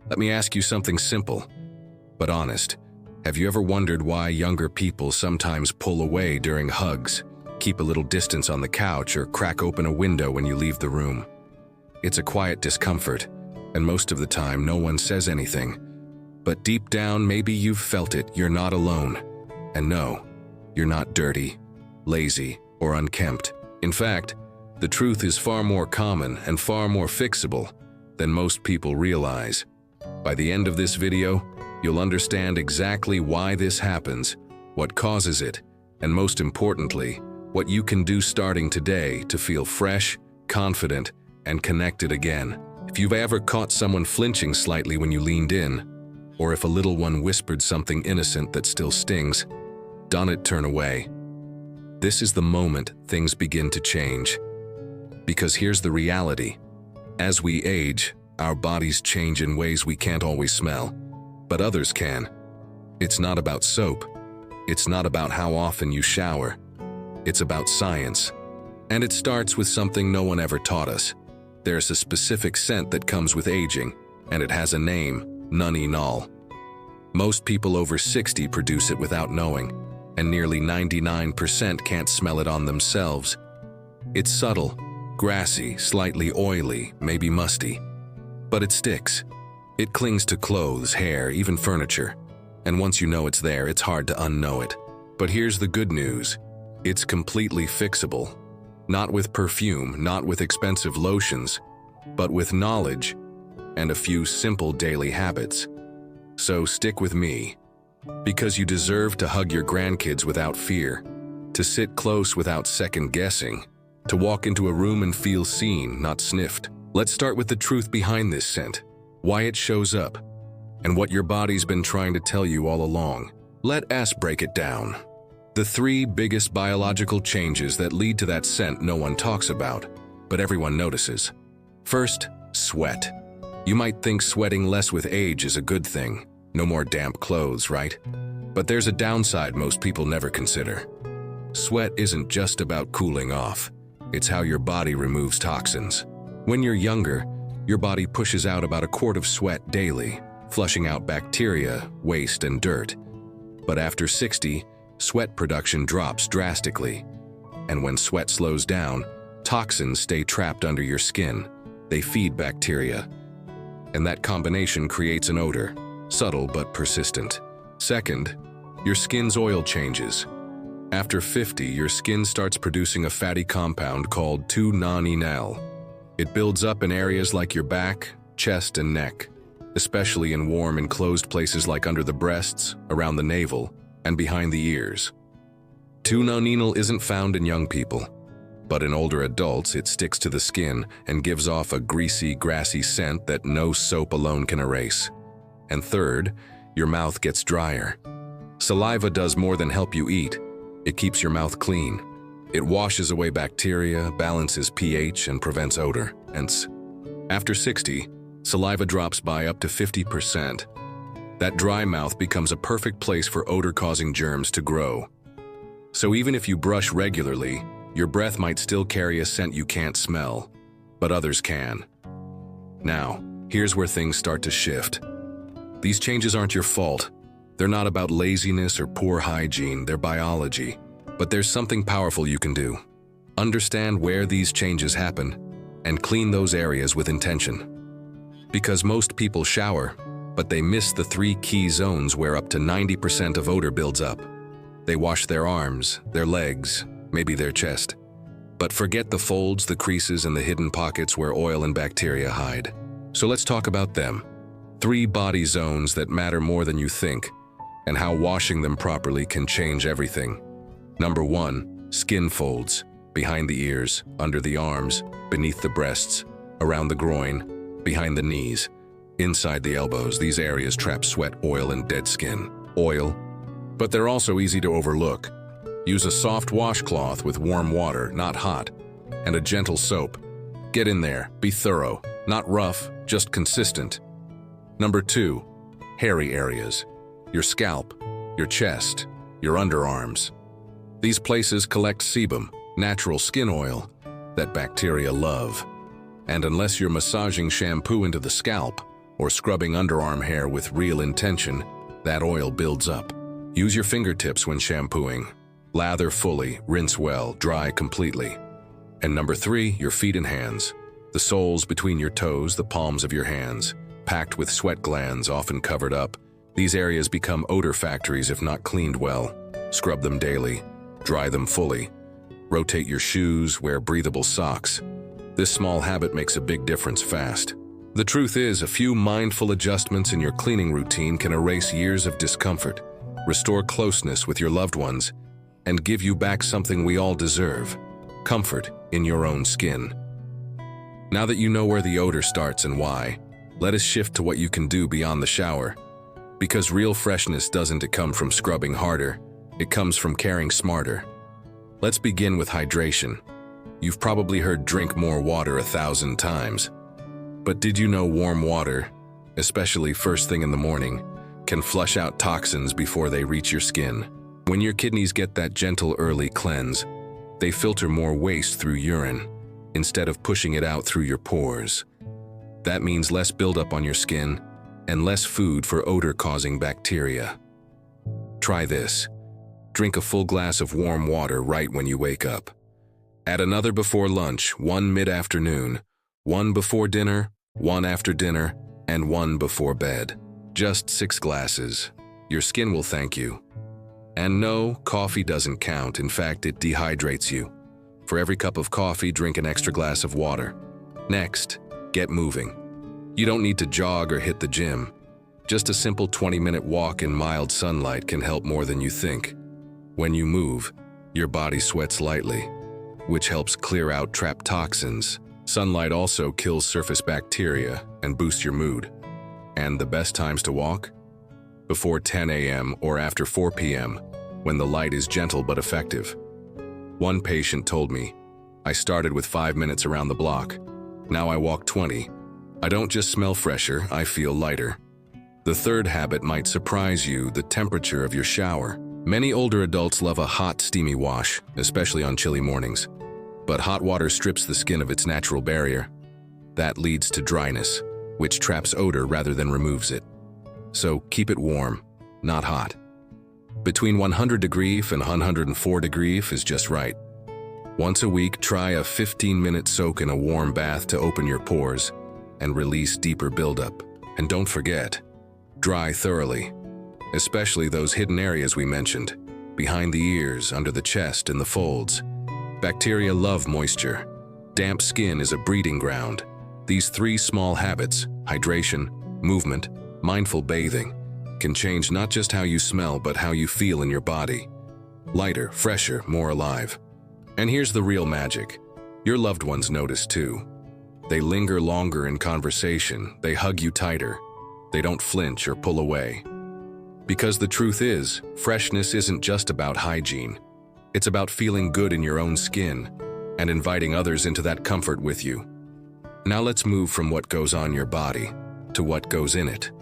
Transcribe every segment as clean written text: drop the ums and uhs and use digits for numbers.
Let me ask you something simple, but honest. Have you ever wondered why younger people sometimes pull away during hugs, keep a little distance on the couch, or crack open a window when you leave the room? It's a quiet discomfort, and most of the time no one says anything. But deep down, maybe you've felt it. You're not alone. And no, you're not dirty, lazy, or unkempt. In fact, the truth is far more common and far more fixable than most people realize. By the end of this video, you'll understand exactly why this happens, what causes it, and most importantly, what you can do starting today to feel fresh, confident, and connected again. If you've ever caught someone flinching slightly when you leaned in, or if a little one whispered something innocent that still stings, don't turn away. This is the moment things begin to change. Because here's the reality. As we age, our bodies change in ways we can't always smell, but others can. It's not about soap. It's not about how often you shower. It's about science. And it starts with something no one ever taught us. There's a specific scent that comes with aging, and it has a name, none. Most people over 60 produce it without knowing, and nearly 99% can't smell it on themselves. It's subtle, grassy, slightly oily, maybe musty. But it sticks. It clings to clothes, hair, even furniture. And once you know it's there, it's hard to unknow it. But here's the good news. It's completely fixable. Not with perfume, not with expensive lotions, but with knowledge and a few simple daily habits. So stick with me, because you deserve to hug your grandkids without fear, to sit close without second guessing, to walk into a room and feel seen, not sniffed. Let's start with the truth behind this scent, why it shows up, and what your body's been trying to tell you all along. Let us break it down. The 3 biggest biological changes that lead to that scent no one talks about, but everyone notices. First, sweat. You might think sweating less with age is a good thing. No more damp clothes, right? But there's a downside most people never consider. Sweat isn't just about cooling off. It's how your body removes toxins. When you're younger, your body pushes out about a quart of sweat daily, flushing out bacteria, waste, and dirt. But after 60, sweat production drops drastically. And when sweat slows down, toxins stay trapped under your skin. They feed bacteria. And that combination creates an odor, subtle but persistent. Second, your skin's oil changes. After 50, your skin starts producing a fatty compound called 2-nonenal. It builds up in areas like your back, chest, and neck, especially in warm, enclosed places like under the breasts, around the navel, and behind the ears. 2-nonenal isn't found in young people, but in older adults it sticks to the skin and gives off a greasy, grassy scent that no soap alone can erase. And third, your mouth gets drier. Saliva does more than help you eat. It keeps your mouth clean. It washes away bacteria, balances pH, and prevents odor. Hence, after 60, saliva drops by up to 50%. That dry mouth becomes a perfect place for odor-causing germs to grow. So even if you brush regularly, your breath might still carry a scent you can't smell, but others can. Now, here's where things start to shift. These changes aren't your fault. They're not about laziness or poor hygiene, they're biology. But there's something powerful you can do. Understand where these changes happen and clean those areas with intention. Because most people shower, but they miss the 3 key zones where up to 90% of odor builds up. They wash their arms, their legs, maybe their chest. But forget the folds, the creases, and the hidden pockets where oil and bacteria hide. So let's talk about them. 3 body zones that matter more than you think, and how washing them properly can change everything. Number 1, skin folds, behind the ears, under the arms, beneath the breasts, around the groin, behind the knees, inside the elbows. These areas trap sweat, oil, and dead skin. Oil, but they're also easy to overlook. Use a soft washcloth with warm water, not hot, and a gentle soap. Get in there, be thorough, not rough, just consistent. Number 2, hairy areas. Your scalp, your chest, your underarms. These places collect sebum, natural skin oil, that bacteria love. And unless you're massaging shampoo into the scalp, or scrubbing underarm hair with real intention, that oil builds up. Use your fingertips when shampooing. Lather fully, rinse well, dry completely. And number 3, your feet and hands. The soles between your toes, the palms of your hands, packed with sweat glands often covered up. These areas become odor factories if not cleaned well. Scrub them daily. Dry them fully. Rotate your shoes, wear breathable socks. This small habit makes a big difference fast. The truth is, a few mindful adjustments in your cleaning routine can erase years of discomfort, restore closeness with your loved ones, and give you back something we all deserve: comfort in your own skin. Now that you know where the odor starts and why, let us shift to what you can do beyond the shower. Because real freshness doesn't come from scrubbing harder, it comes from caring smarter. Let's begin with hydration. You've probably heard drink more water 1,000 times. But did you know warm water, especially first thing in the morning, can flush out toxins before they reach your skin? When your kidneys get that gentle early cleanse, they filter more waste through urine, instead of pushing it out through your pores. That means less buildup on your skin and less food for odor-causing bacteria. Try this. Drink a full glass of warm water right when you wake up. Add another before lunch, one mid-afternoon, one before dinner, one after dinner, and one before bed. Just 6 glasses. Your skin will thank you. And no, coffee doesn't count. In fact, it dehydrates you. For every cup of coffee, drink an extra glass of water. Next, get moving. You don't need to jog or hit the gym. Just a simple 20-minute walk in mild sunlight can help more than you think. When you move, your body sweats lightly, which helps clear out trapped toxins. Sunlight also kills surface bacteria and boosts your mood. And the best times to walk? Before 10 a.m. or after 4 p.m., when the light is gentle but effective. One patient told me, "I started with 5 minutes around the block. Now I walk 20. I don't just smell fresher, I feel lighter." The third habit might surprise you: the temperature of your shower. Many older adults love a hot, steamy wash, especially on chilly mornings. But hot water strips the skin of its natural barrier. That leads to dryness, which traps odor rather than removes it. So keep it warm, not hot. Between 100 degrees and 104 degrees is just right. Once a week, try a 15-minute soak in a warm bath to open your pores and release deeper buildup. And don't forget, dry thoroughly, especially those hidden areas we mentioned, behind the ears, under the chest, and the folds. Bacteria love moisture. Damp skin is a breeding ground. These 3 small habits, hydration, movement, mindful bathing, can change not just how you smell but how you feel in your body. Lighter, fresher, more alive. And here's the real magic. Your loved ones notice too. They linger longer in conversation, they hug you tighter, they don't flinch or pull away. Because the truth is, freshness isn't just about hygiene. It's about feeling good in your own skin and inviting others into that comfort with you. Now let's move from what goes on your body to what goes in it.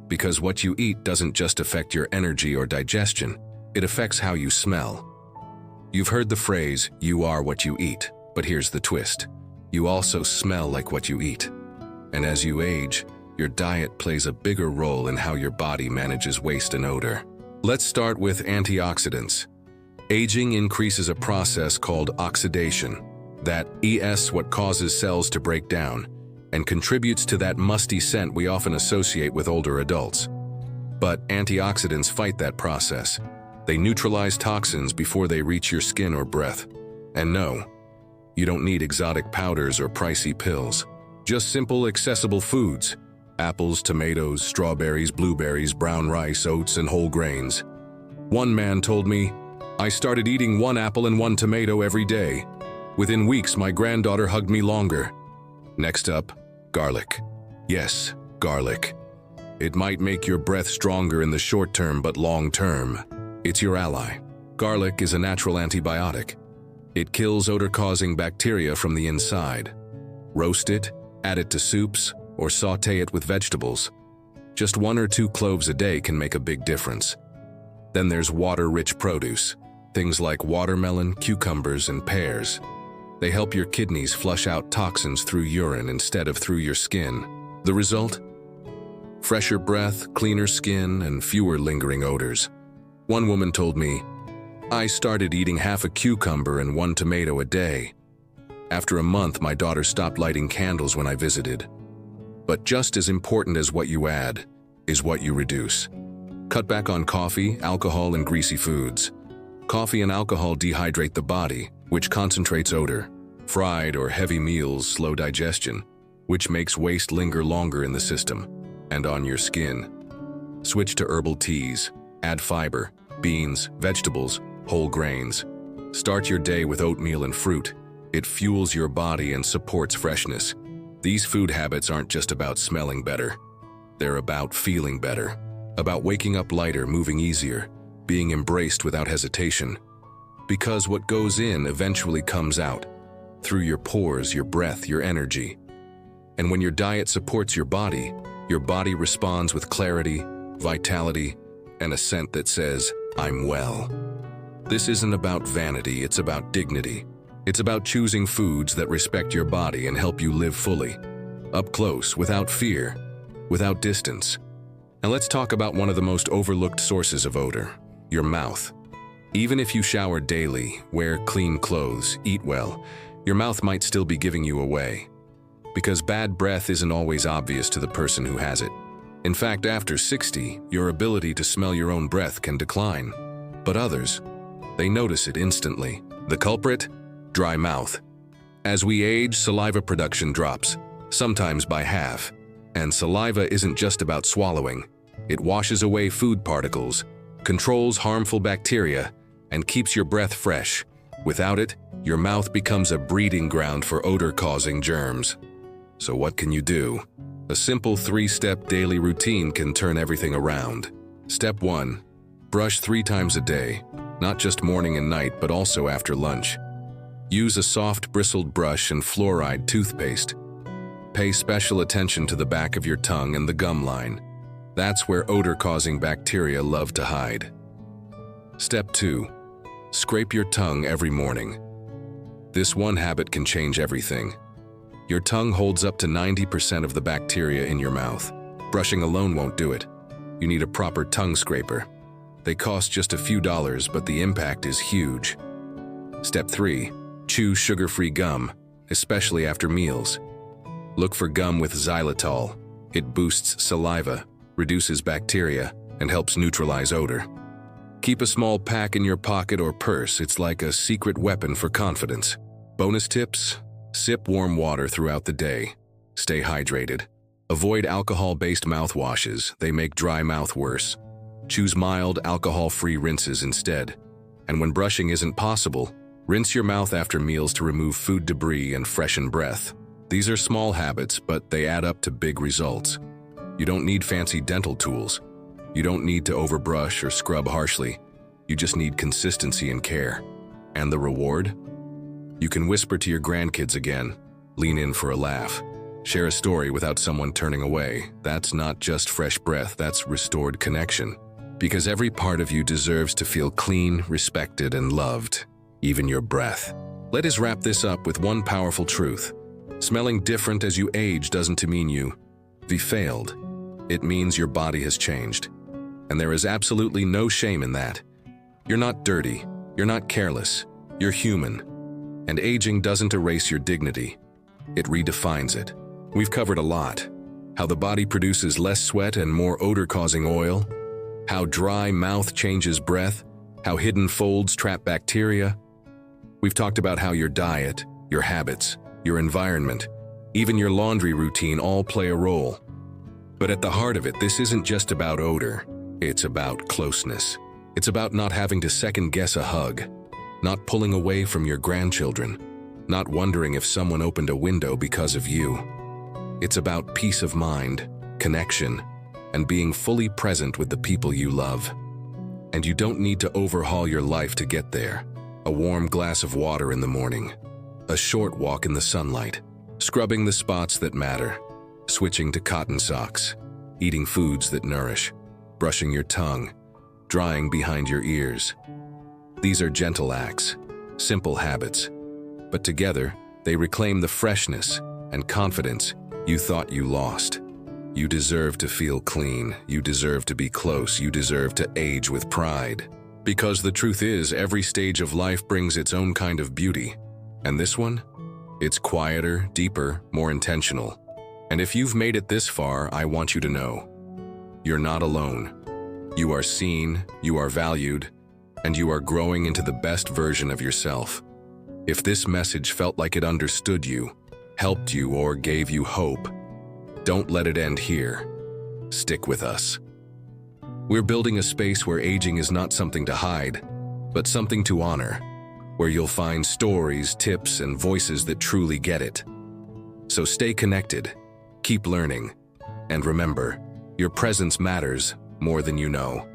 Because what you eat doesn't just affect your energy or digestion, it affects how you smell. You've heard the phrase, "You are what you eat," but here's the twist. You also smell like what you eat. And as you age, your diet plays a bigger role in how your body manages waste and odor. Let's start with antioxidants. Aging increases a process called oxidation. That is what causes cells to break down and contributes to that musty scent we often associate with older adults. But antioxidants fight that process. They neutralize toxins before they reach your skin or breath. And no, you don't need exotic powders or pricey pills. Just simple, accessible foods. Apples, tomatoes, strawberries, blueberries, brown rice, oats, and whole grains. One man told me, "I started eating 1 apple and 1 tomato every day. Within weeks, my granddaughter hugged me longer." Next up, garlic. Yes, garlic. It might make your breath stronger in the short term, but long term, it's your ally. Garlic is a natural antibiotic. It kills odor-causing bacteria from the inside. Roast it, add it to soups, or saute it with vegetables. Just 1 or 2 cloves a day can make a big difference. Then there's water-rich produce, things like watermelon, cucumbers, and pears. They help your kidneys flush out toxins through urine instead of through your skin. The result? Fresher breath, cleaner skin, and fewer lingering odors. One woman told me, "I started eating half a cucumber and 1 tomato a day. After a month, my daughter stopped lighting candles when I visited." But just as important as what you add is what you reduce. Cut back on coffee, alcohol, and greasy foods. Coffee and alcohol dehydrate the body, which concentrates odor. Fried or heavy meals slow digestion, which makes waste linger longer in the system and on your skin. Switch to herbal teas. Add fiber, beans, vegetables, whole grains. Start your day with oatmeal and fruit. It fuels your body and supports freshness. These food habits aren't just about smelling better. They're about feeling better. About waking up lighter, moving easier, being embraced without hesitation. Because what goes in eventually comes out, through your pores, your breath, your energy. And when your diet supports your body responds with clarity, vitality, and a scent that says, "I'm well." This isn't about vanity, it's about dignity. It's about choosing foods that respect your body and help you live fully, up close, without fear, without distance. Now let's talk about one of the most overlooked sources of odor, your mouth. Even if you shower daily, wear clean clothes, eat well, your mouth might still be giving you away. Because bad breath isn't always obvious to the person who has it. In fact, after 60, your ability to smell your own breath can decline. But others, they notice it instantly. The culprit? Dry mouth. As we age, saliva production drops, sometimes by half. And saliva isn't just about swallowing. It washes away food particles, controls harmful bacteria, and keeps your breath fresh. Without it, your mouth becomes a breeding ground for odor-causing germs. So what can you do? A simple 3-step daily routine can turn everything around. Step 1. Brush 3 times a day, not just morning and night, but also after lunch. Use a soft, bristled brush and fluoride toothpaste. Pay special attention to the back of your tongue and the gum line. That's where odor-causing bacteria love to hide. Step 2. Scrape your tongue every morning. This one habit can change everything. Your tongue holds up to 90% of the bacteria in your mouth. Brushing alone won't do it. You need a proper tongue scraper. They cost just a few dollars, but the impact is huge. Step 3. Chew sugar-free gum, especially after meals. Look for gum with xylitol. It boosts saliva, reduces bacteria, and helps neutralize odor. Keep a small pack in your pocket or purse. It's like a secret weapon for confidence. Bonus tips: sip warm water throughout the day. Stay hydrated. Avoid alcohol-based mouthwashes. They make dry mouth worse. Choose mild, alcohol-free rinses instead. And when brushing isn't possible, rinse your mouth after meals to remove food debris and freshen breath. These are small habits, but they add up to big results. You don't need fancy dental tools. You don't need to overbrush or scrub harshly. You just need consistency and care. And the reward? You can whisper to your grandkids again, lean in for a laugh, share a story without someone turning away. That's not just fresh breath, that's restored connection. Because every part of you deserves to feel clean, respected, and loved, even your breath. Let us wrap this up with one powerful truth. Smelling different as you age doesn't mean you've failed. It means your body has changed. And there is absolutely no shame in that. You're not dirty. You're not careless. You're human. And aging doesn't erase your dignity. It redefines it. We've covered a lot. How the body produces less sweat and more odor-causing oil. How dry mouth changes breath. How hidden folds trap bacteria. We've talked about how your diet, your habits, your environment, even your laundry routine all play a role. But at the heart of it, this isn't just about odor. It's about closeness. It's about not having to second-guess a hug, not pulling away from your grandchildren, not wondering if someone opened a window because of you. It's about peace of mind, connection, and being fully present with the people you love. And you don't need to overhaul your life to get there. A warm glass of water in the morning, a short walk in the sunlight, scrubbing the spots that matter, switching to cotton socks, eating foods that nourish, brushing your tongue, drying behind your ears. These are gentle acts, simple habits, but together they reclaim the freshness and confidence you thought you lost. You deserve to feel clean. You deserve to be close. You deserve to age with pride. Because the truth is, every stage of life brings its own kind of beauty. And this one? It's quieter, deeper, more intentional. And if you've made it this far, I want you to know, you're not alone. You are seen, you are valued, and you are growing into the best version of yourself. If this message felt like it understood you, helped you, or gave you hope, don't let it end here. Stick with us. We're building a space where aging is not something to hide, but something to honor, where you'll find stories, tips, and voices that truly get it. So stay connected, keep learning, and remember, your presence matters more than you know.